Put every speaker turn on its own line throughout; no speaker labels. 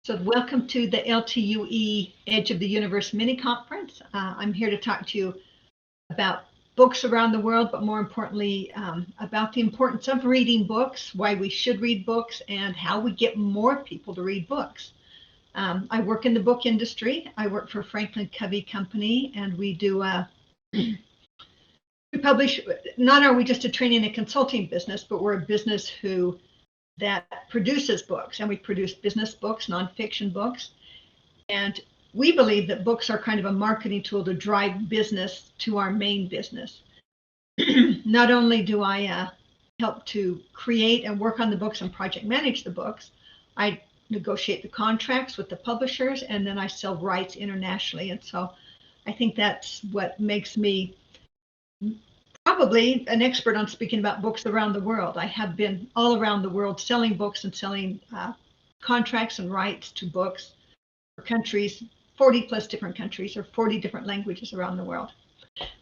So welcome to the LTUE Edge of the Universe mini conference. I'm here to talk to you about books around the world, but more importantly, about the importance of reading books, why we should read books, and how we get more people to read books. I work in the book industry. I work for FranklinCovey company, and we do we publish. Not are we just a training and consulting business, but we're a business that produces books, and we produce business books, nonfiction books. And we believe that books are kind of a marketing tool to drive business to our main business. Not only do I help to create and work on the books and project manage the books, I negotiate the contracts with the publishers, and then I sell rights internationally. And so I think that's what makes me probably an expert on speaking about books around the world. I have been all around the world selling books and selling contracts and rights to books for countries, 40 plus different countries or 40 different languages around the world.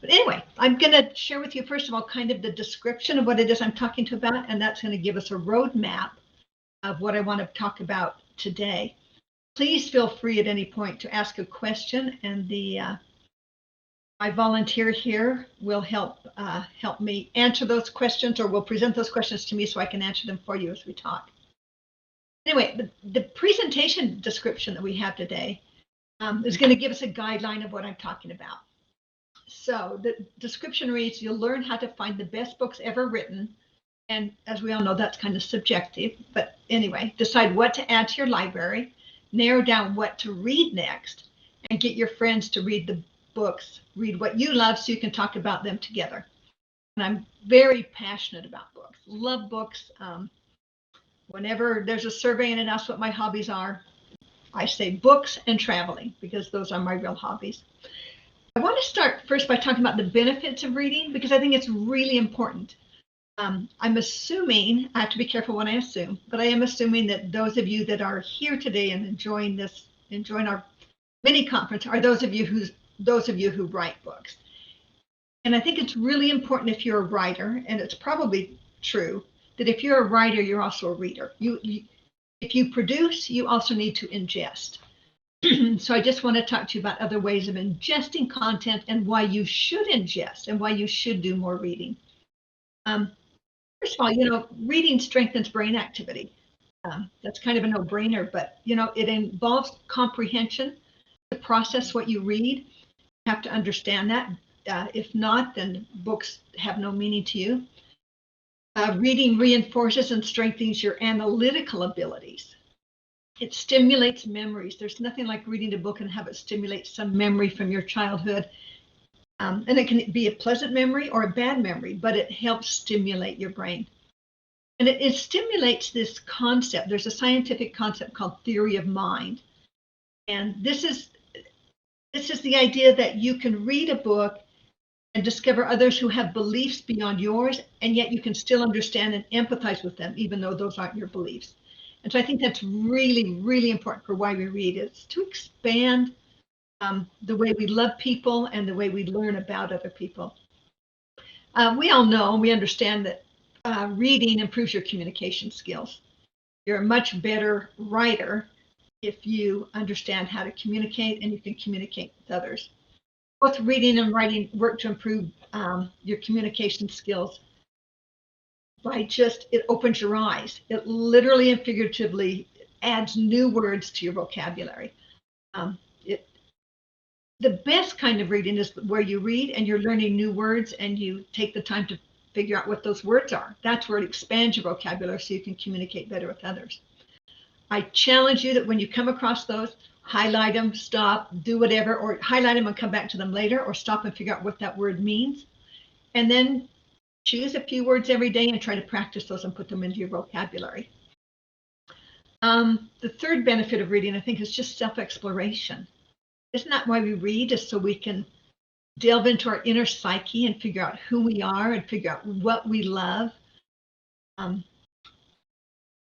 But anyway, I'm going to share with you, first of all, kind of the description of what it is I'm talking to about, and that's going to give us a roadmap of what I want to talk about today. Please feel free at any point to ask a question, and my volunteer here will help me answer those questions, or will present those questions to me so I can answer them for you as we talk. Anyway, the presentation description that we have today is going to give us a guideline of what I'm talking about. So the description reads, you'll learn how to find the best books ever written. And as we all know, that's kind of subjective. But anyway, decide what to add to your library, narrow down what to read next, and get your friends to read the books, read what you love so you can talk about them together. And I'm very passionate about books, love books. Whenever there's a survey and it asks what my hobbies are, I say books and traveling, because those are my real hobbies. I want to start first by talking about the benefits of reading, because I think it's really important. I'm assuming, I have to be careful when I assume, but I am assuming that those of you that are here today and enjoying our mini conference are those of you who write books. And I think it's really important if you're a writer, and it's probably true, that if you're a writer, you're also a reader. If you produce, you also need to ingest. So I just want to talk to you about other ways of ingesting content and why you should ingest and why you should do more reading. First of all, reading strengthens brain activity. That's kind of a no-brainer, but it involves comprehension. To process what you read, you have to understand that. If not, then books have no meaning to you. Reading reinforces and strengthens your analytical abilities. It stimulates memories. There's nothing like reading a book and have it stimulate some memory from your childhood. And it can be a pleasant memory or a bad memory, but it helps stimulate your brain. And it stimulates this concept. There's a scientific concept called theory of mind. And this is the idea that you can read a book and discover others who have beliefs beyond yours, and yet you can still understand and empathize with them, even though those aren't your beliefs. And so I think that's really, really important for why we read. It's to expand the way we love people and the way we learn about other people. We all know, we understand that reading improves your communication skills. You're a much better writer if you understand how to communicate and you can communicate with others. Both reading and writing work to improve your communication skills by it opens your eyes. It literally and figuratively adds new words to your vocabulary. The best kind of reading is where you read and you're learning new words and you take the time to figure out what those words are. That's where it expands your vocabulary so you can communicate better with others. I challenge you that when you come across those, highlight them, stop, do whatever, or highlight them and come back to them later, or stop and figure out what that word means. And then choose a few words every day and try to practice those and put them into your vocabulary. The third benefit of reading, I think, is just self-exploration. Isn't that why we read? Is so we can delve into our inner psyche and figure out who we are and figure out what we love.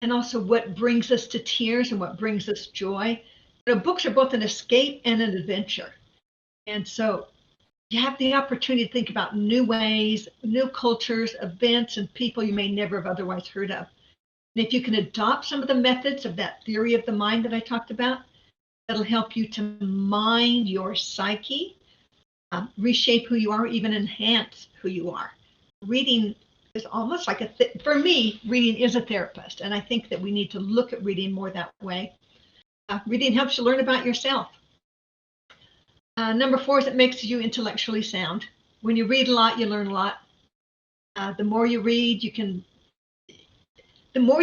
And also what brings us to tears and what brings us joy. Books are both an escape and an adventure. And so you have the opportunity to think about new ways, new cultures, events, and people you may never have otherwise heard of. And if you can adopt some of the methods of that theory of the mind that I talked about, that'll help you to mind your psyche, reshape who you are, even enhance who you are. Reading is almost like for me, reading is a therapist. And I think that we need to look at reading more that way. Reading helps you learn about yourself. Number 4 is it makes you intellectually sound. When you read a lot, you learn a lot. The more you read, the more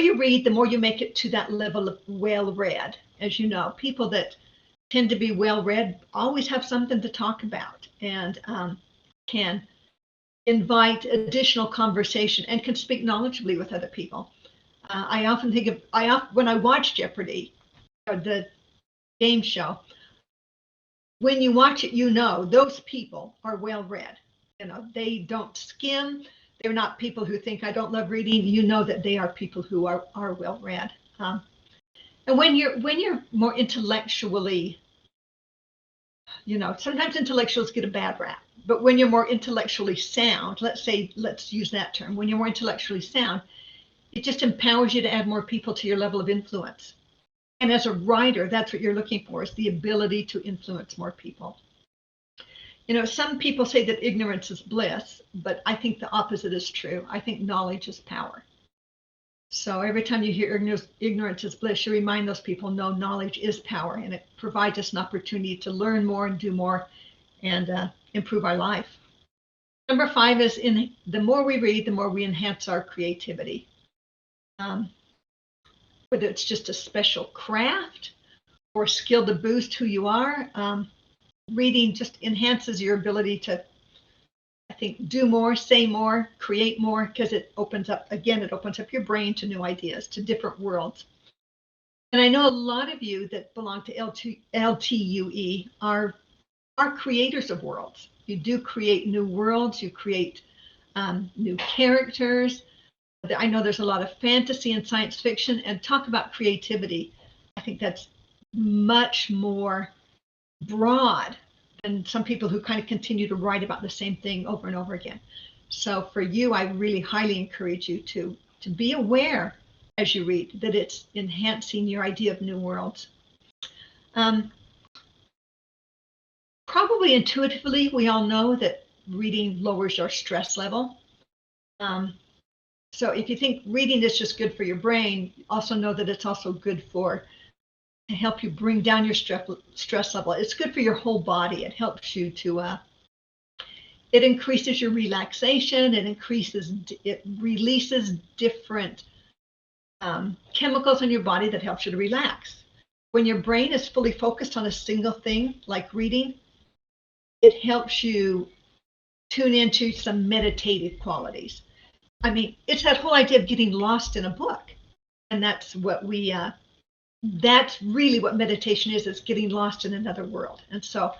you make it to that level of well-read. As you know, people that tend to be well-read always have something to talk about and can invite additional conversation and can speak knowledgeably with other people. I often think of, when I watch Jeopardy, or the game show, when you watch it, you know those people are well-read. You know, they don't skim. They're not people who think I don't love reading. You know that they are people who are well-read. And when you're more intellectually, you know, sometimes intellectuals get a bad rap, but when you're more intellectually sound, let's use that term, when you're more intellectually sound, it just empowers you to add more people to your level of influence. And as a writer, that's what you're looking for, is the ability to influence more people. You know, some people say that ignorance is bliss, but I think the opposite is true. I think knowledge is power. So every time you hear ignorance is bliss, you remind those people, no, knowledge is power, and it provides us an opportunity to learn more and do more and improve our life. Number 5 is the more we read, the more we enhance our creativity. Whether it's just a special craft or skill to boost who you are, reading just enhances your ability to, I think, do more, say more, create more, because it opens up your brain to new ideas, to different worlds. And I know a lot of you that belong to LTUE are creators of worlds. You do create new worlds, you create new characters. I know there's a lot of fantasy and science fiction, and talk about creativity. I think that's much more broad than some people who kind of continue to write about the same thing over and over again. So for you, I really highly encourage you to be aware as you read that it's enhancing your idea of new worlds. Probably intuitively, we all know that reading lowers your stress level. So if you think reading is just good for your brain, also know that it's also good to help you bring down your stress level. It's good for your whole body. It helps you to, it increases your relaxation. It releases different chemicals in your body that helps you to relax. When your brain is fully focused on a single thing, like reading, it helps you tune into some meditative qualities. I mean, it's that whole idea of getting lost in a book. And that's what that's really what meditation is getting lost in another world. And so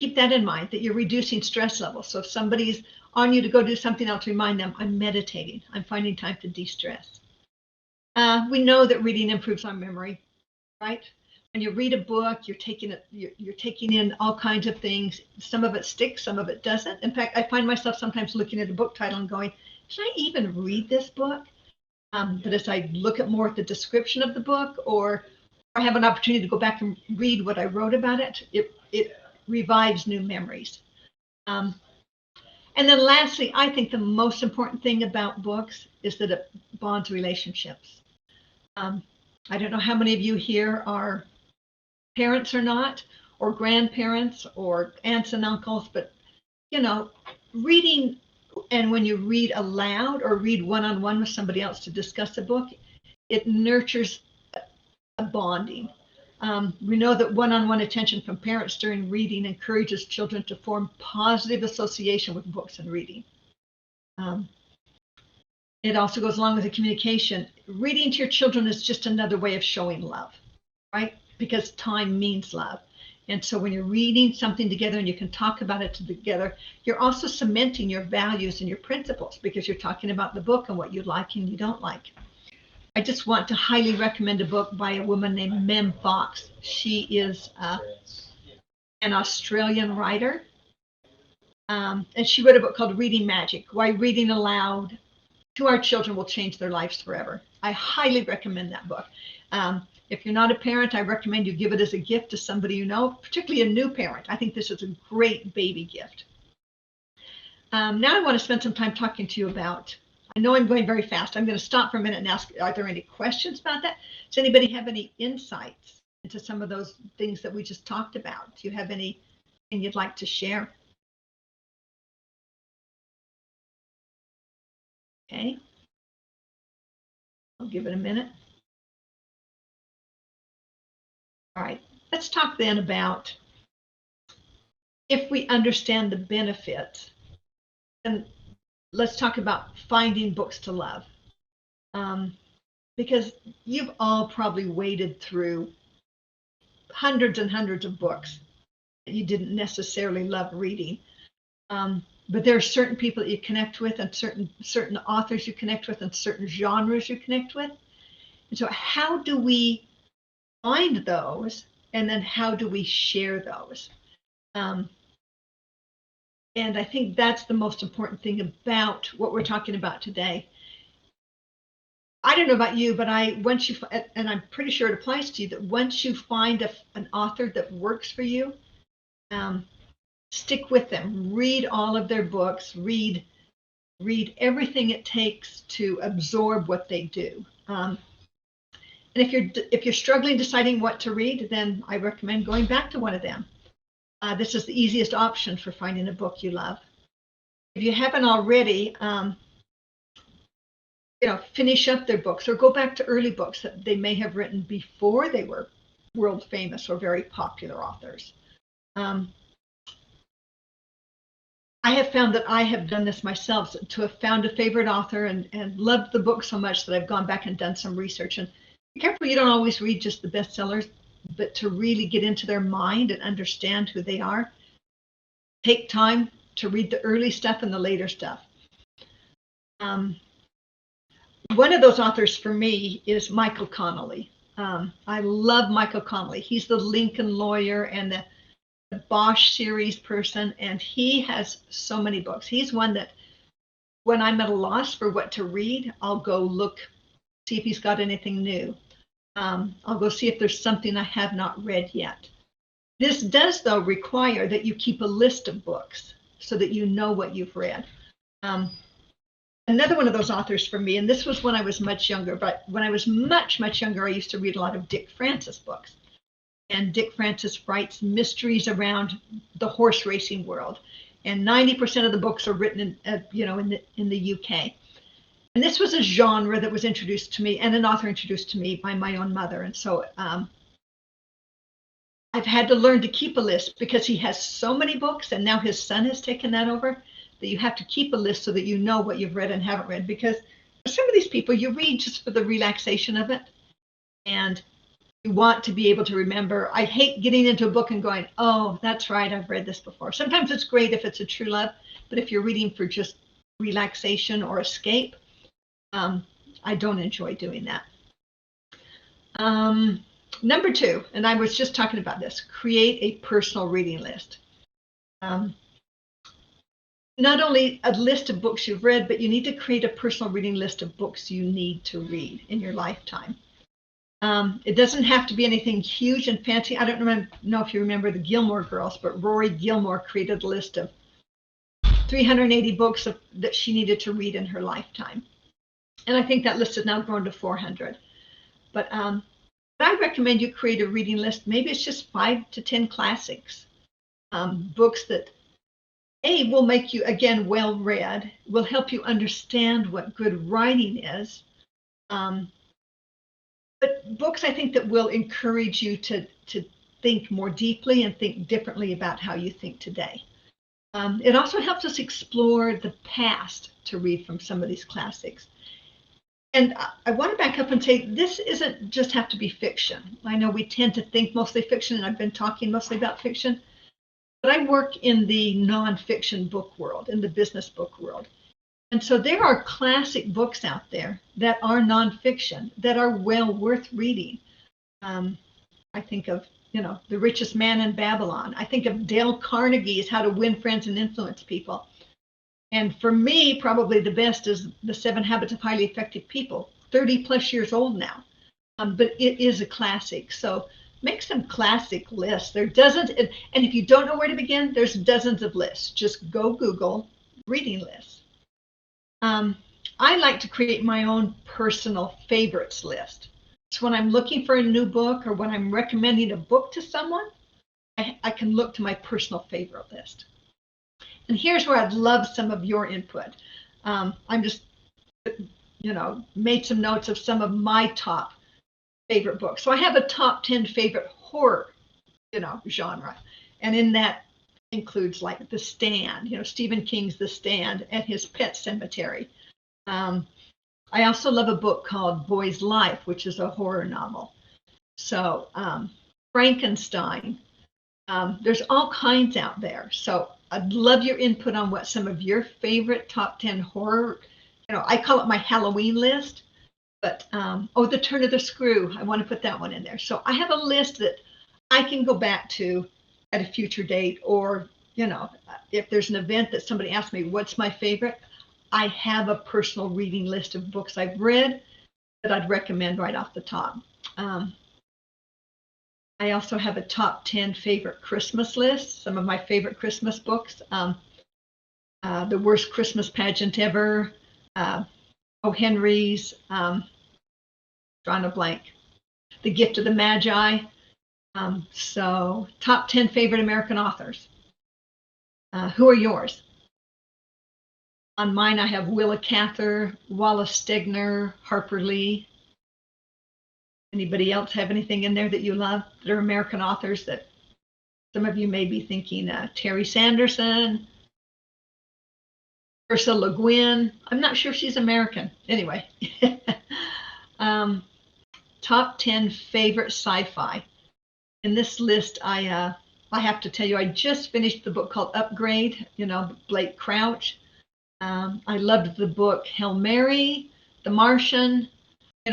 keep that in mind, that you're reducing stress levels. So if somebody's on you to go do something else, remind them, I'm meditating. I'm finding time to de-stress. We know that reading improves our memory, right? When you read a book, you're taking in all kinds of things. Some of it sticks, some of it doesn't. In fact, I find myself sometimes looking at a book title and going, should I even read this book? But as I look at more at the description of the book, or I have an opportunity to go back and read what I wrote about it, it revives new memories. And then lastly, I think the most important thing about books is that it bonds relationships. I don't know how many of you here are parents or not, or grandparents or aunts and uncles, but you know, reading, and when you read aloud or read one-on-one with somebody else to discuss a book, it nurtures a bonding. We know that one-on-one attention from parents during reading encourages children to form positive association with books and reading. It also goes along with the communication. Reading to your children is just another way of showing love, right? Because time means love. And so when you're reading something together and you can talk about it together, you're also cementing your values and your principles, because you're talking about the book and what you like and you don't like. I just want to highly recommend a book by a woman named Mem Fox. She is an Australian writer. And she wrote a book called Reading Magic, Why Reading Aloud to our children will change their lives forever. I highly recommend that book. If you're not a parent, I recommend you give it as a gift to somebody you know, particularly a new parent. I think this is a great baby gift. Now I want to spend some time talking to you about, I know I'm going very fast. I'm going to stop for a minute and ask, are there any questions about that? Does anybody have any insights into some of those things that we just talked about? Do you have anything you'd like to share? Okay. I'll give it a minute. All right. Let's talk then about if we understand the benefits, then let's talk about finding books to love. Because you've all probably waded through hundreds and hundreds of books that you didn't necessarily love reading. But there are certain people that you connect with, and certain authors you connect with, and certain genres you connect with. And so how do we find those, and then how do we share those? And I think that's the most important thing about what we're talking about today. I don't know about you, but once you, and I'm pretty sure it applies to you, that once you find an author that works for you, stick with them. Read all of their books. Read everything it takes to absorb what they do. And if you're struggling deciding what to read, then I recommend going back to one of them. This is the easiest option for finding a book you love. If you haven't already, finish up their books or go back to early books that they may have written before they were world famous or very popular authors. I have found that I have done this myself, to have found a favorite author and loved the book so much that I've gone back and done some research. And be careful, you don't always read just the bestsellers, but to really get into their mind and understand who they are, take time to read the early stuff and the later stuff. One of those authors for me is Michael Connelly. I love Michael Connelly. He's the Lincoln lawyer and the Bosch series person, and he has so many books. He's one that when I'm at a loss for what to read, I'll go look, see if he's got anything new. I'll go see if there's something I have not read yet. This does, though, require that you keep a list of books so that you know what you've read. Another one of those authors for me, and this was when I was much younger, but when I was much, much younger, I used to read a lot of Dick Francis books. And Dick Francis writes mysteries around the horse racing world. And 90% of the books are written in the UK. And this was a genre that was introduced to me, and an author introduced to me by my own mother. And so I've had to learn to keep a list because he has so many books, and now his son has taken that over, that you have to keep a list so that you know what you've read and haven't read. Because for some of these people, you read just for the relaxation of it. And you want to be able to remember. I hate getting into a book and going, oh, that's right, I've read this before. Sometimes it's great if it's a true love, but if you're reading for just relaxation or escape, I don't enjoy doing that. Number 2, and I was just talking about this, create a personal reading list. Not only a list of books you've read, but you need to create a personal reading list of books you need to read in your lifetime. It doesn't have to be anything huge and fancy. I don't know if you remember the Gilmore Girls, but Rory Gilmore created a list of 380 books that she needed to read in her lifetime. And I think that list has now grown to 400. But I recommend you create a reading list. Maybe it's just 5 to 10 classics, books that will make you, again, well read, will help you understand what good writing is. But books, I think, that will encourage you to think more deeply and think differently about how you think today. It also helps us explore the past to read from some of these classics. And I want to back up and say, this isn't just have to be fiction. I know we tend to think mostly fiction, and I've been talking mostly about fiction, but I work in the nonfiction book world, in the business book world. And so there are classic books out there that are nonfiction that are well worth reading. I think of, The Richest Man in Babylon. I think of Dale Carnegie's How to Win Friends and Influence People. And for me, probably the best is The 7 Habits of Highly Effective People, 30 plus years old now. But it is a classic. So make some classic lists. There are dozens, and if you don't know where to begin, there's dozens of lists. Just go Google reading lists. I like to create my own personal favorites list. So when I'm looking for a new book or when I'm recommending a book to someone, I can look to my personal favorite list. And here's where I'd love some of your input. I'm just, made some notes of some of my top favorite books. So I have a top 10 favorite horror, genre. And in that includes like The Stand, Stephen King's The Stand and his Pet Cemetery. I also love a book called Boy's Life, which is a horror novel. So Frankenstein, there's all kinds out there. So I'd love your input on what some of your favorite top 10 horror, I call it my Halloween list, but, The Turn of the Screw, I want to put that one in there. So I have a list that I can go back to at a future date, or, if there's an event that somebody asks me, what's my favorite? I have a personal reading list of books I've read that I'd recommend right off the top. I also have a top 10 favorite Christmas list, some of my favorite Christmas books. The Worst Christmas Pageant Ever, O. Henry's, drawing a blank, The Gift of the Magi. So top 10 favorite American authors. Who are yours? On mine, I have Willa Cather, Wallace Stegner, Harper Lee. Anybody else have anything in there that you love that are American authors that some of you may be thinking? Terry Sanderson, Ursula Le Guin. I'm not sure if she's American. Anyway, top 10 favorite sci-fi. In this list, I have to tell you, I just finished the book called Upgrade, Blake Crouch. I loved the book Hail Mary, The Martian.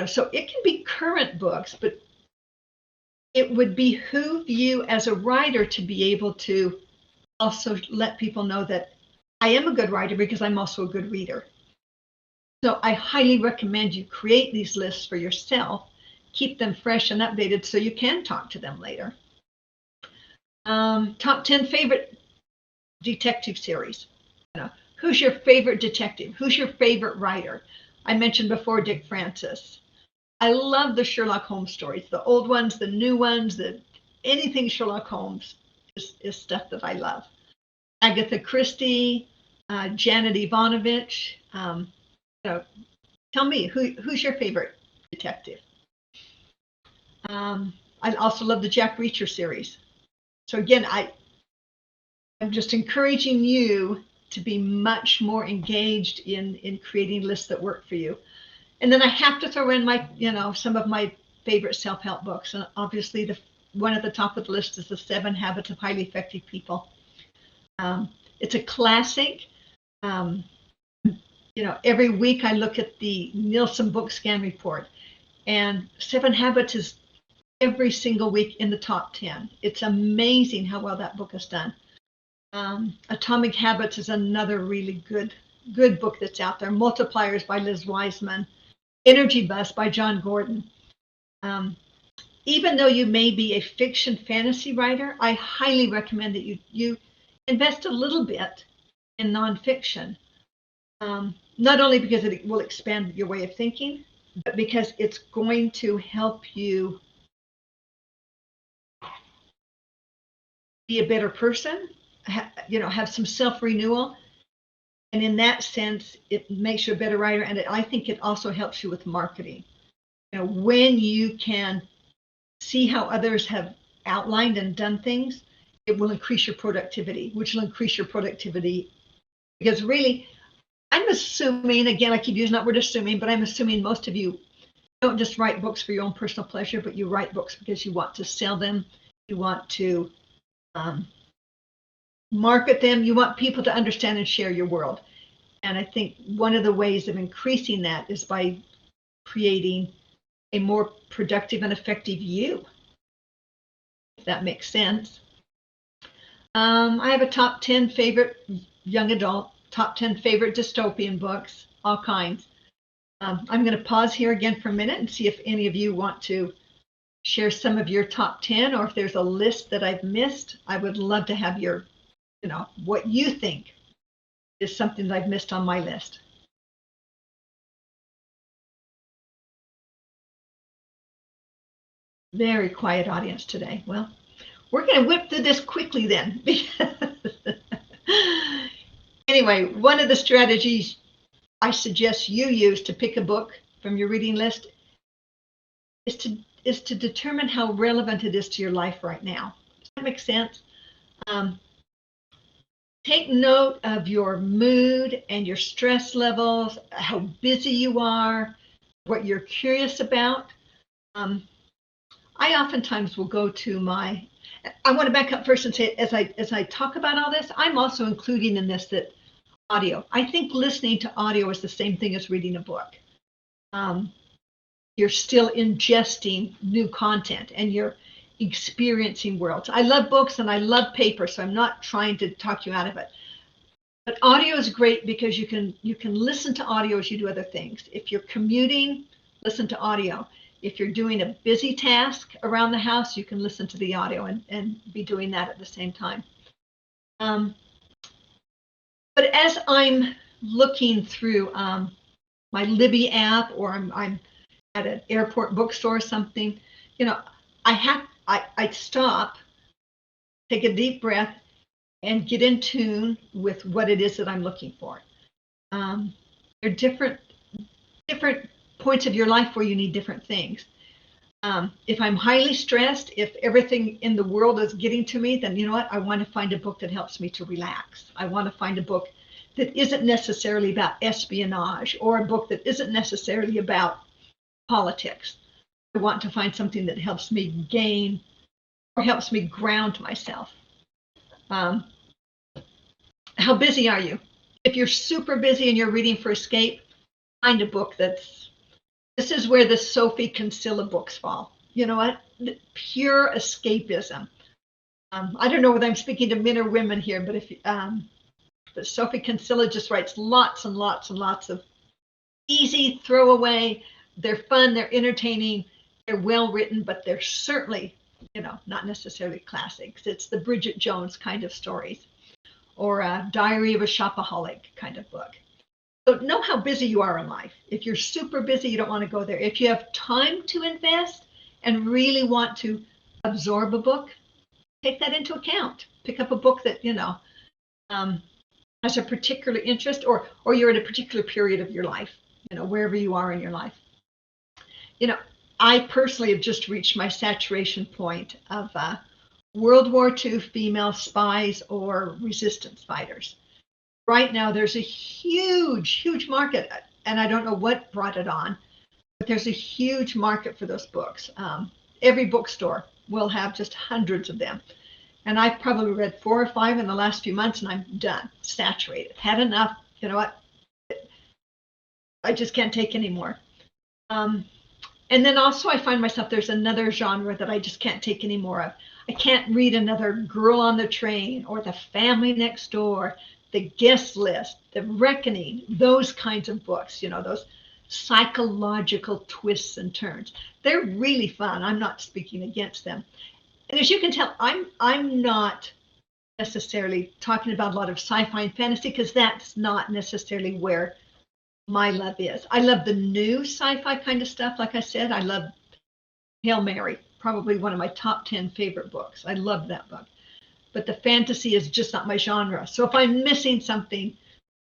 So it can be current books, but it would behoove you as a writer to be able to also let people know that I am a good writer because I'm also a good reader. So I highly recommend you create these lists for yourself, keep them fresh and updated so you can talk to them later. Top 10 favorite detective series. Who's your favorite detective? Who's your favorite writer? I mentioned before Dick Francis. I love the Sherlock Holmes stories, the old ones, the new ones, anything Sherlock Holmes is stuff that I love. Agatha Christie, Janet Ivanovich. Tell me, who's your favorite detective? I also love the Jack Reacher series. So again, I'm just encouraging you to be much more engaged in creating lists that work for you. And then I have to throw in my, some of my favorite self-help books. And obviously the one at the top of the list is The 7 Habits of Highly Effective People. It's a classic. Every week I look at the Nielsen Book Scan report, and 7 Habits is every single week in the top 10. It's amazing how well that book is done. Atomic Habits is another really good book that's out there. Multipliers by Liz Wiseman. Energy Bus by John Gordon. Even though you may be a fiction fantasy writer, I highly recommend that you invest a little bit in nonfiction. Not only because it will expand your way of thinking, but because it's going to help you be a better person, have some self-renewal. And in that sense, it makes you a better writer. And I think it also helps you with marketing. When you can see how others have outlined and done things, it will increase your productivity, which will increase your productivity. Because really, I'm assuming, again, I keep using that word assuming, but I'm assuming most of you don't just write books for your own personal pleasure, but you write books because you want to sell them. You want to market them. You want people to understand and share your world. And I think one of the ways of increasing that is by creating a more productive and effective you, if that makes sense. I have a top 10 favorite young adult top 10 favorite dystopian books, all kinds. I'm going to pause here again for a minute and see if any of you want to share some of your top 10, or if there's a list that I've missed. I would love to have your, what you think is something that I've missed on my list. Very quiet audience today. Well, we're going to whip through this quickly then. Anyway, one of the strategies I suggest you use to pick a book from your reading list is to determine how relevant it is to your life right now. Does that make sense? Take note of your mood and your stress levels, how busy you are, what you're curious about. I oftentimes will go to I want to back up first and say, as I talk about all this, I'm also including in this that audio. I think listening to audio is the same thing as reading a book. You're still ingesting new content and you're experiencing worlds. I love books and I love paper, so I'm not trying to talk you out of it. But audio is great because you can listen to audio as you do other things. If you're commuting, listen to audio. If you're doing a busy task around the house, you can listen to the audio and be doing that at the same time. But as I'm looking through my Libby app, or I'm at an airport bookstore or something, I stop, take a deep breath, and get in tune with what it is that I'm looking for. There are different points of your life where you need different things. If I'm highly stressed, if everything in the world is getting to me, then you know what? I want to find a book that helps me to relax. I want to find a book that isn't necessarily about espionage, or a book that isn't necessarily about politics. I want to find something that helps me gain or helps me ground myself. How busy are you? If you're super busy and you're reading for escape, find a book this is where the Sophie Kinsella books fall. You know what? Pure escapism. I don't know whether I'm speaking to men or women here, but Sophie Kinsella just writes lots and lots and lots of easy throwaway. They're fun, they're entertaining, they're well written, but they're certainly, not necessarily classics. It's the Bridget Jones kind of stories, or a Diary of a Shopaholic kind of book. So know how busy you are in life. If you're super busy, you don't want to go there. If you have time to invest and really want to absorb a book, take that into account. Pick up a book that, has a particular interest, or you're at a particular period of your life, wherever you are in your life. I personally have just reached my saturation point of World War II female spies or resistance fighters. Right now, there's a huge market, and I don't know what brought it on, but there's a huge market for those books. Every bookstore will have just hundreds of them. And I've probably read 4 or 5 in the last few months, and I'm done, saturated, had enough. You know what? I just can't take anymore. And then also I find myself, there's another genre that I just can't take any more of. I can't read another Girl on the Train, or The Family Next Door, The Guest List, The Reckoning, those kinds of books, those psychological twists and turns. They're really fun. I'm not speaking against them. And as you can tell, I'm not necessarily talking about a lot of sci-fi and fantasy, because that's not necessarily where my love is. I love the new sci-fi kind of stuff. Like I said, I love Hail Mary, probably one of my top 10 favorite books. I love that book. But the fantasy is just not my genre. So if I'm missing something,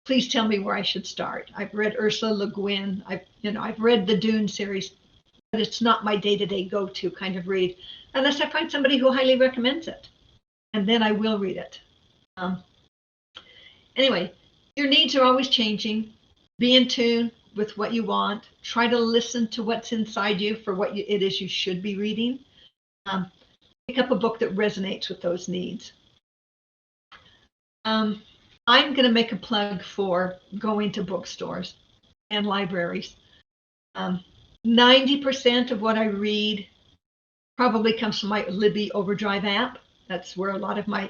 please tell me where I should start. I've read Ursula Le Guin. I've read the Dune series, but it's not my day-to-day go-to kind of read, unless I find somebody who highly recommends it, and then I will read it. Anyway, your needs are always changing. Be in tune with what you want. Try to listen to what's inside you for what it is you should be reading. Pick up a book that resonates with those needs. I'm going to make a plug for going to bookstores and libraries. 90% of what I read probably comes from my Libby Overdrive app. That's where a lot of my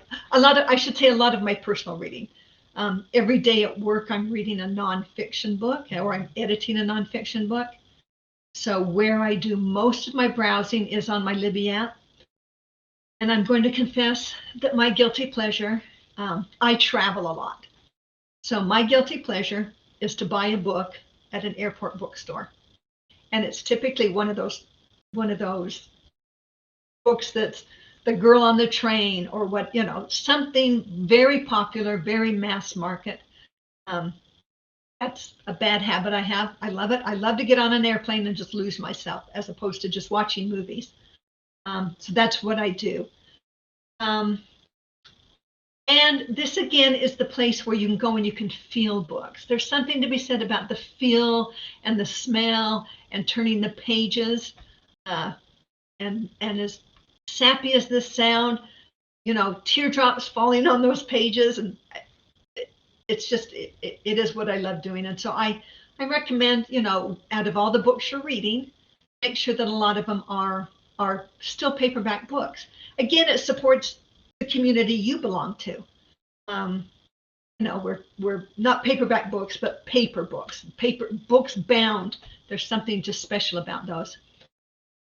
personal reading. Every day at work, I'm reading a nonfiction book or I'm editing a nonfiction book. So where I do most of my browsing is on my Libby app. And I'm going to confess that my guilty pleasure, I travel a lot. So my guilty pleasure is to buy a book at an airport bookstore. And it's typically one of those books that's The Girl on the Train or what, something very popular, very mass market. That's a bad habit I have. I love it. I love to get on an airplane and just lose myself as opposed to just watching movies. So that's what I do. And this again is the place where you can go and you can feel books. There's something to be said about the feel and the smell and turning the pages. And as sappy as this sound, teardrops falling on those pages, and it's just it is what I love doing. And so I recommend, out of all the books you're reading, make sure that a lot of them are still paperback books. Again, it supports the community you belong to. We're not paperback books, but paper books, books bound. There's something just special about those.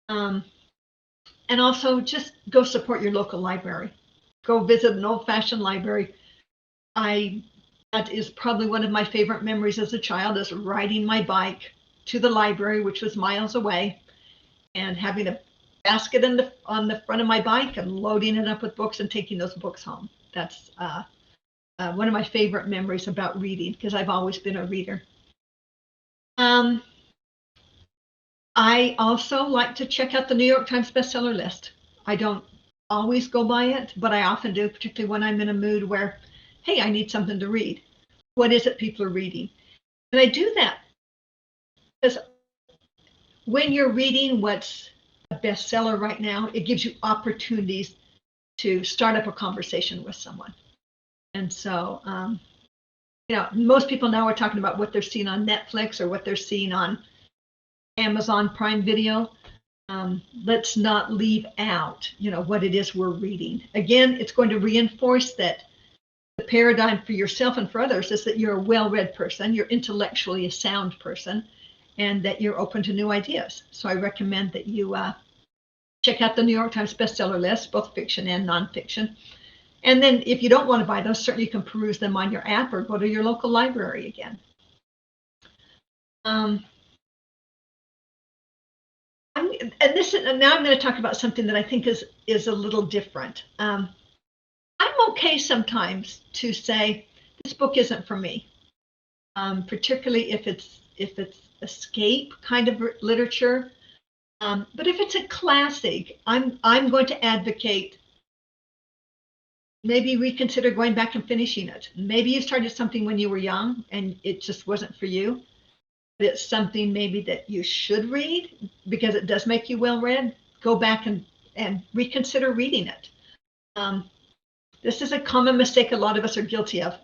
And also just go support your local library. Go visit an old-fashioned library. That is probably one of my favorite memories as a child, is riding my bike to the library, which was miles away, and having a basket on the front of my bike and loading it up with books and taking those books home. That's one of my favorite memories about reading, because I've always been a reader. I also like to check out the New York Times bestseller list. I don't always go by it, but I often do, particularly when I'm in a mood where, hey, I need something to read. What is it people are reading? And I do that because when you're reading what's a bestseller right now, it gives you opportunities to start up a conversation with someone. And so, most people now are talking about what they're seeing on Netflix or what they're seeing on Amazon Prime Video. Let's not leave out, what it is we're reading. Again, it's going to reinforce that the paradigm for yourself and for others is that you're a well-read person, you're intellectually a sound person, and that you're open to new ideas. So I recommend that you check out the New York Times bestseller list, both fiction and nonfiction. And then if you don't want to buy those, certainly you can peruse them on your app or go to your local library again. Now I'm going to talk about something that I think is a little different. I'm okay sometimes to say this book isn't for me, particularly if it's escape kind of literature. But if it's a classic, I'm going to advocate maybe reconsider going back and finishing it. Maybe you started something when you were young and it just wasn't for you. But it's something maybe that you should read because it does make you well read. Go back and reconsider reading it. This is a common mistake a lot of us are guilty of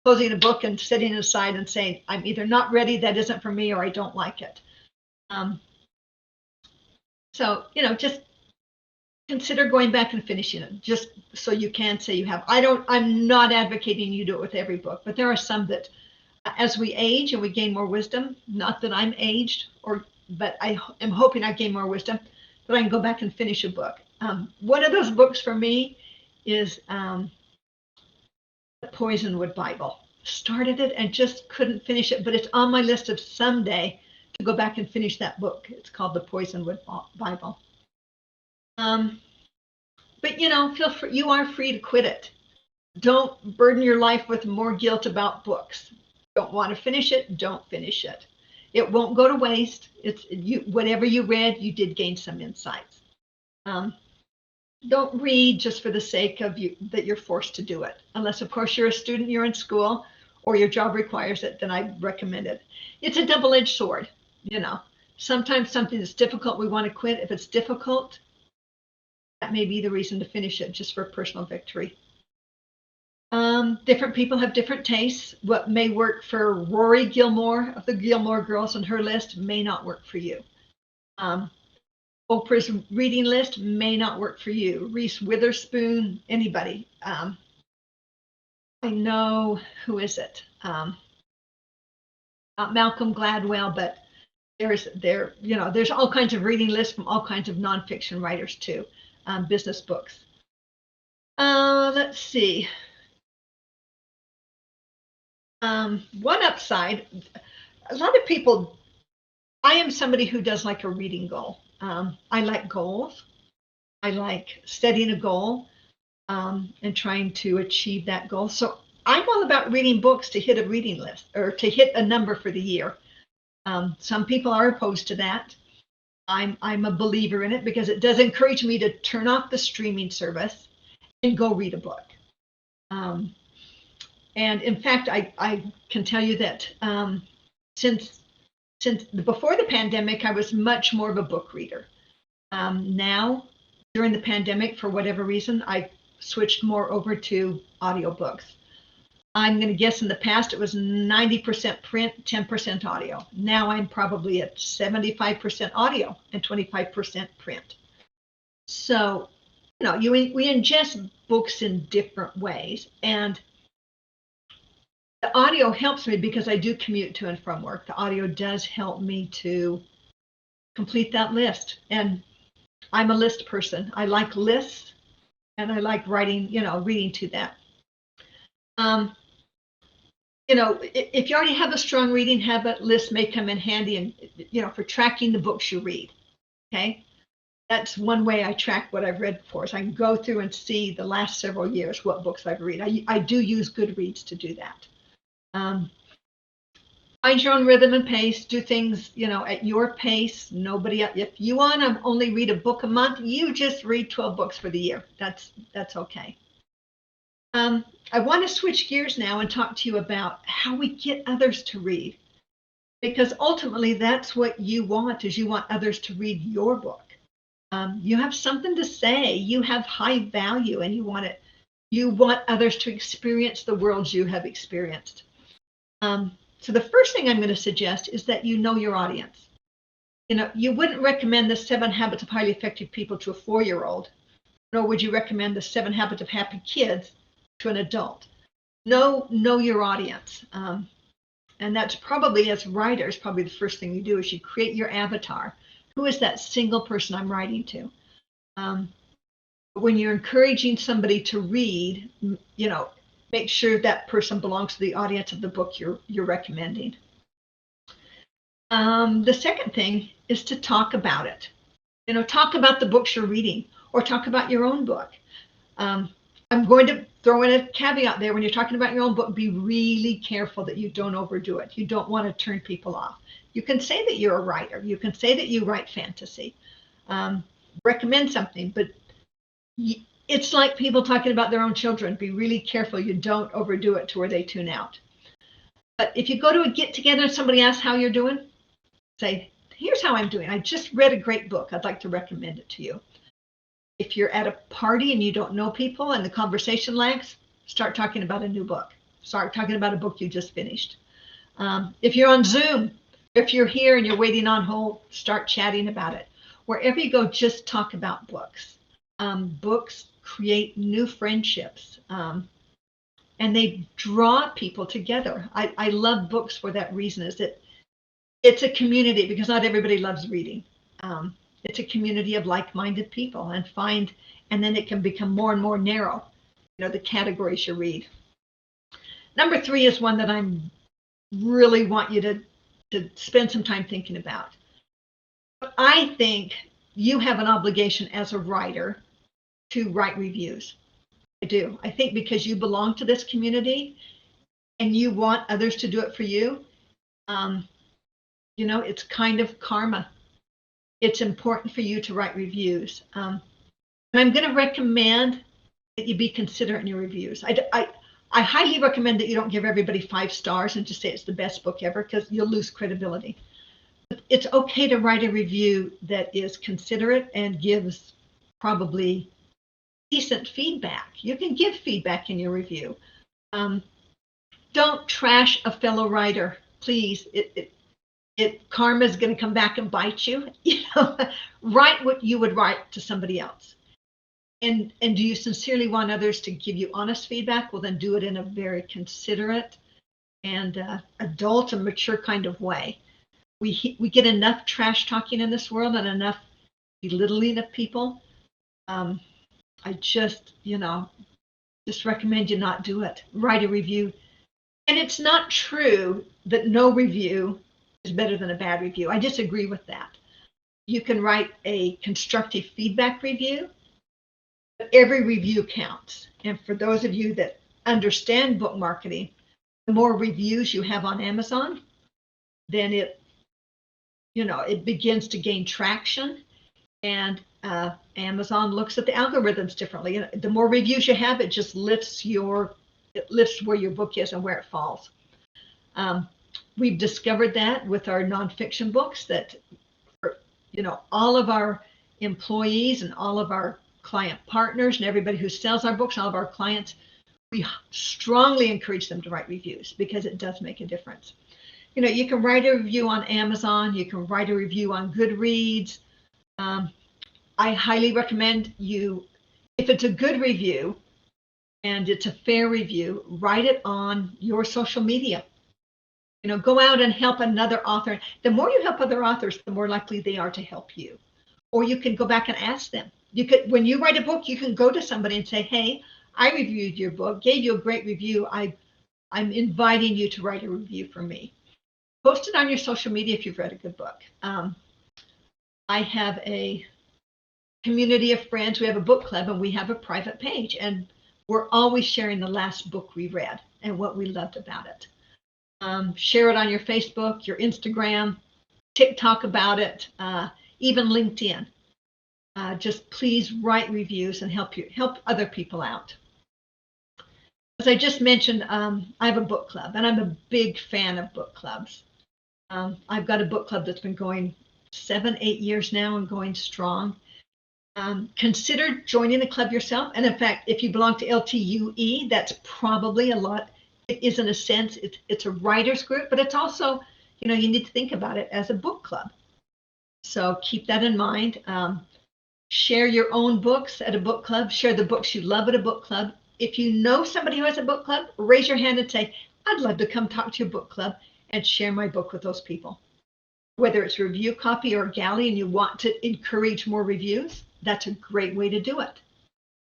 closing a book and setting it aside and saying, I'm either not ready, that isn't for me, or I don't like it. So, just consider going back and finishing it, just so you can say you have. I'm not advocating you do it with every book, but there are some that, as we age and we gain more wisdom, not that I'm aged, but I am hoping I gain more wisdom, that I can go back and finish a book. One of those books for me is the Poisonwood Bible. Started it and just couldn't finish it, but it's on my list of someday to go back and finish that book. It's called the Poisonwood Bible. But feel free, you are free to quit it. Don't burden your life with more guilt about books. Don't want to finish it, don't finish it. It won't go to waste. Whatever you read, you did gain some insights. Don't read just for the sake of that you're forced to do it. Unless, of course, you're a student, you're in school, or your job requires it, then I recommend it. It's a double-edged sword, Sometimes something that's difficult, we want to quit. If it's difficult, that may be the reason to finish it, just for personal victory. Different people have different tastes. What may work for Rory Gilmore of the Gilmore Girls on her list may not work for you. Oprah's reading list may not work for you. Reese Witherspoon, anybody. I know, who is it? Not Malcolm Gladwell, but there's all kinds of reading lists from all kinds of nonfiction writers too, business books. Let's see. One upside, a lot of people, I am somebody who does like a reading goal. I like goals. I like setting a goal and trying to achieve that goal. So I'm all about reading books to hit a reading list or to hit a number for the year. Some people are opposed to that. I'm a believer in it because it does encourage me to turn off the streaming service and go read a book. And in fact, I can tell you that since before the pandemic, I was much more of a book reader. Now, during the pandemic, for whatever reason, I switched more over to audiobooks. I'm going to guess in the past it was 90% print, 10% audio. Now I'm probably at 75% audio and 25% print. So, we ingest books in different ways. And the audio helps me because I do commute to and from work. The audio does help me to complete that list. And I'm a list person. I like lists and I like writing, reading to that. If you already have a strong reading habit, lists may come in handy and, for tracking the books you read. Okay. That's one way I track what I've read before. So I can go through and see the last several years what books I've read. I do use Goodreads to do that. Find your own rhythm and pace. Do things, at your pace. If you want to only read a book a month, you just read 12 books for the year. That's okay. I want to switch gears now and talk to you about how we get others to read, because ultimately that's what you want, is you want others to read your book. You have something to say, you have high value, and you want others to experience the worlds you have experienced. So the first thing I'm going to suggest is that you know your audience. You wouldn't recommend the 7 Habits of Highly Effective People to a 4-year-old, nor would you recommend the 7 Habits of Happy Kids to an adult. Know your audience. And that's probably, as writers, probably the first thing you do is you create your avatar. Who is that single person I'm writing to? When you're encouraging somebody to read, make sure that person belongs to the audience of the book you're recommending. The second thing is to talk about it. Talk about the books you're reading or talk about your own book. I'm going to throw in a caveat there. When you're talking about your own book, be really careful that you don't overdo it. You don't want to turn people off. You can say that you're a writer. You can say that you write fantasy. Recommend something, but it's like people talking about their own children. Be really careful you don't overdo it to where they tune out. But if you go to a get together and somebody asks how you're doing, say, here's how I'm doing. I just read a great book. I'd like to recommend it to you. If you're at a party and you don't know people and the conversation lags, start talking about a new book. Start talking about a book you just finished. If you're on Zoom, if you're here and you're waiting on hold, start chatting about it. Wherever you go, just talk about books. Books create new friendships, and they draw people together. I love books for that reason, is that it's a community, because not everybody loves reading. It's a community of like-minded people, and then it can become more and more narrow, the categories you read. Number 3 is one that I really want you to spend some time thinking about. I think you have an obligation as a writer to write reviews. I do. I think because you belong to this community and you want others to do it for you, it's kind of karma. It's important for you to write reviews. And I'm going to recommend that you be considerate in your reviews. I highly recommend that you don't give everybody 5 stars and just say it's the best book ever, because you'll lose credibility. But it's okay to write a review that is considerate and gives probably decent feedback. You can give feedback in your review. Don't trash a fellow writer, please. Karma is going to come back and bite you. Write what you would write to somebody else. And do you sincerely want others to give you honest feedback? Well, then do it in a very considerate and adult and mature kind of way. We get enough trash talking in this world and enough belittling of people. I just recommend you not do it. Write a review. And it's not true that no review is better than a bad review. I disagree with that. You can write a constructive feedback review, but every review counts. And for those of you that understand book marketing, the more reviews you have on Amazon, then it begins to gain traction, and Amazon looks at the algorithms differently. And the more reviews you have, it just lifts where your book is and where it falls. We've discovered that with our nonfiction books, that all of our employees and all of our client partners and everybody who sells our books, all of our clients, we strongly encourage them to write reviews because it does make a difference. You can write a review on Amazon, you can write a review on Goodreads. I highly recommend you, if it's a good review and it's a fair review, write it on your social media. Go out and help another author. The more you help other authors, the more likely they are to help you. Or you can go back and ask them. When you write a book, you can go to somebody and say, hey, I reviewed your book, gave you a great review. I'm inviting you to write a review for me. Post it on your social media if you've read a good book. I have a community of friends. We have a book club and we have a private page, and we're always sharing the last book we read and what we loved about it. Share it on your Facebook, your Instagram, TikTok about it, even LinkedIn. Just please write reviews and help other people out. As I just mentioned, I have a book club, and I'm a big fan of book clubs. I've got a book club that's been going 7-8 years now and going strong. Consider joining the club yourself. And in fact, if you belong to LTUE, that's probably a lot. It is, in a sense, it's a writer's group, but it's also, you need to think about it as a book club. So keep that in mind. Share your own books at a book club. Share the books you love at a book club. If you know somebody who has a book club, raise your hand and say, I'd love to come talk to your book club and share my book with those people. Whether it's review copy or galley and you want to encourage more reviews, that's a great way to do it.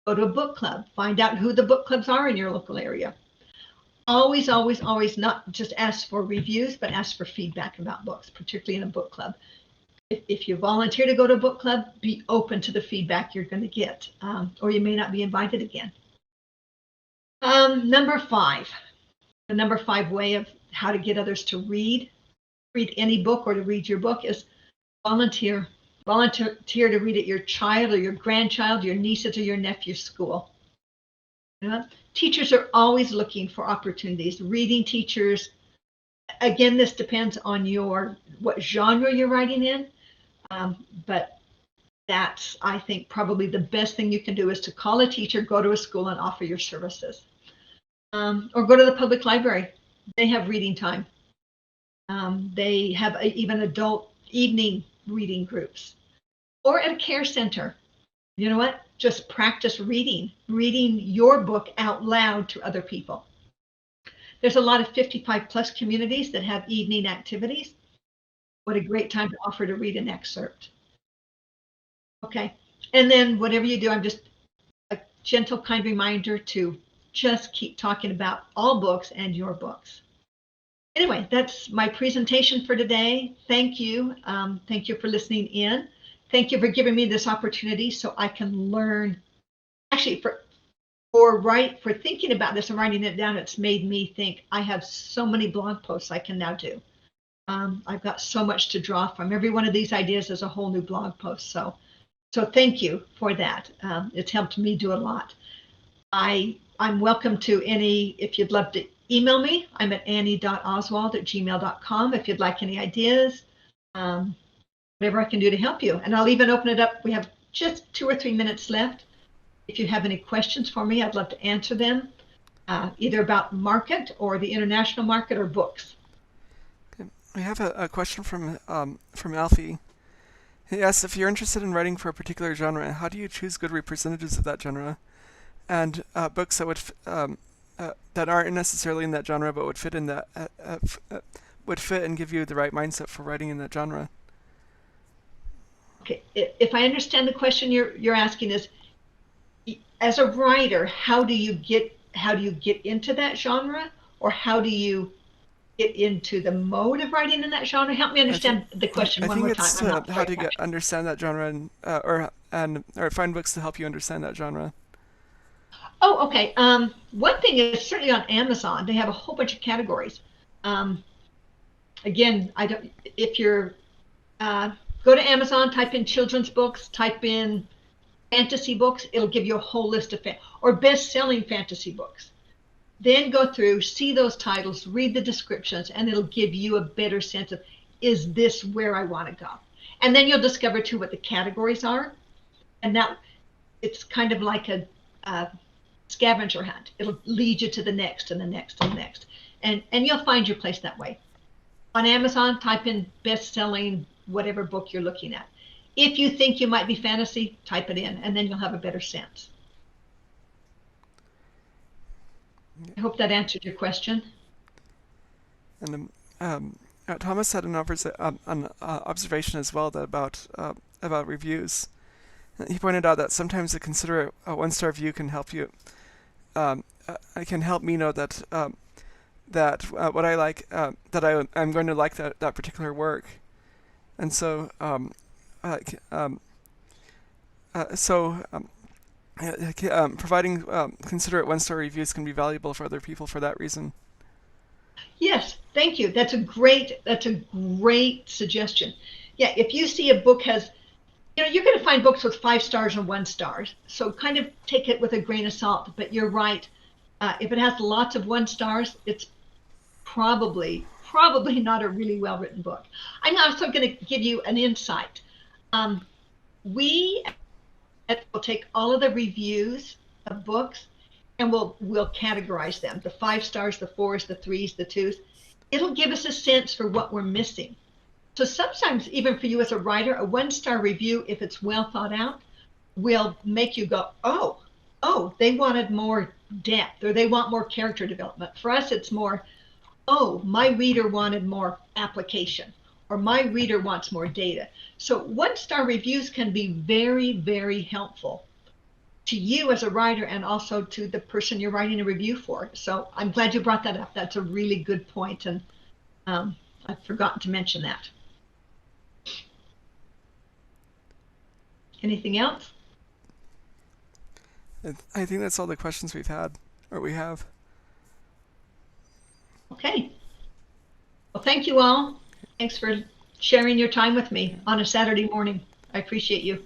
Go to a book club. Find out who the book clubs are in your local area. Always, always, always not just ask for reviews, but ask for feedback about books, particularly in a book club. If you volunteer to go to a book club, be open to the feedback you're going to get, or you may not be invited again. Number 5, the number 5 way of how to get others to read any book or to read your book is volunteer. Volunteer to read at your child or your grandchild, your nieces or your nephew's school. Teachers are always looking for opportunities. Reading teachers, again, this depends on what genre you're writing in, but that's, I think, probably the best thing you can do is to call a teacher, go to a school and offer your services. Or go to the public library. They have reading time. They have even adult evening reading groups. Or at a care center. You know what? Just practice reading your book out loud to other people. There's a lot of 55 plus communities that have evening activities. What a great time to offer to read an excerpt. Okay, and then whatever you do, I'm just a gentle, kind reminder to just keep talking about all books and your books. Anyway, that's my presentation for today. Thank you. Thank you for listening in. Thank you for giving me this opportunity so I can learn. Actually, for thinking about this and writing it down, it's made me think I have so many blog posts I can now do. I've got so much to draw from. Every one of these ideas is a whole new blog post. So thank you for that. It's helped me do a lot. I'm welcome to if you'd love to email me, I'm at annie.oswald@gmail.com if you'd like any ideas, whatever I can do to help you. And I'll even open it up. We have just 2 or 3 minutes left. If you have any questions for me, I'd love to answer them, either about market or the international market or books.
Okay. We have a question from Alfie. Yes, if you're interested in writing for a particular genre, how do you choose good representatives of that genre? And books that that aren't necessarily in that genre, but would fit in that would fit and give you the right mindset for writing in that genre.
Okay, if I understand the question you're asking is, as a writer, how do you get into that genre, or how do you get into the mode of writing in that genre? Help me
I think
understand the question
I
one
think
more time.
it's
I'm not
how
very
to get
catching.
understand that genre and or find books to help you understand that genre.
Oh, okay. One thing is certainly on Amazon, they have a whole bunch of categories. Um, Again, I don't. If you're go to Amazon, type in children's books, type in fantasy books, it'll give you a whole list of or best-selling fantasy books. Then go through, see those titles, read the descriptions, and it'll give you a better sense of, is this where I want to go? And then you'll discover too what the categories are, and that it's kind of like a scavenger hunt. It'll lead you to the next and the next and the next, and you'll find your place that way. On Amazon, type in best-selling whatever book you're looking at. If you think you might be fantasy, type it in, and then you'll have a better sense. I hope that answered your question.
And Thomas had an observation as well that about reviews. He pointed out that sometimes to consider a one-star review can help you. It can help me know that what I like I'm going to like that particular work, and so c- so providing considerate one-star reviews can be valuable for other people for that reason.
Yes, thank you. That's a great suggestion. Yeah, if you see a book has, you're going to find books with 5 stars and 1 stars. So kind of take it with a grain of salt. But you're right. If it has lots of 1 stars, it's probably not a really well written book. I'm also going to give you an insight. Um, we will take all of the reviews of books and we'll categorize them: the 5 stars, the fours, the threes, the twos. It'll give us a sense for what we're missing. So sometimes, even for you as a writer, a 1 star review, if it's well thought out, will make you go, oh, they wanted more depth, or they want more character development. For us, it's more, oh, my reader wanted more application, or my reader wants more data. So 1 star reviews can be very, very helpful to you as a writer and also to the person you're writing a review for. So I'm glad you brought that up. That's a really good point, and I've forgotten to mention that. Anything else?
I think that's all the questions we've had or we have.
Okay. Well, thank you all. Thanks for sharing your time with me on a Saturday morning. I appreciate you.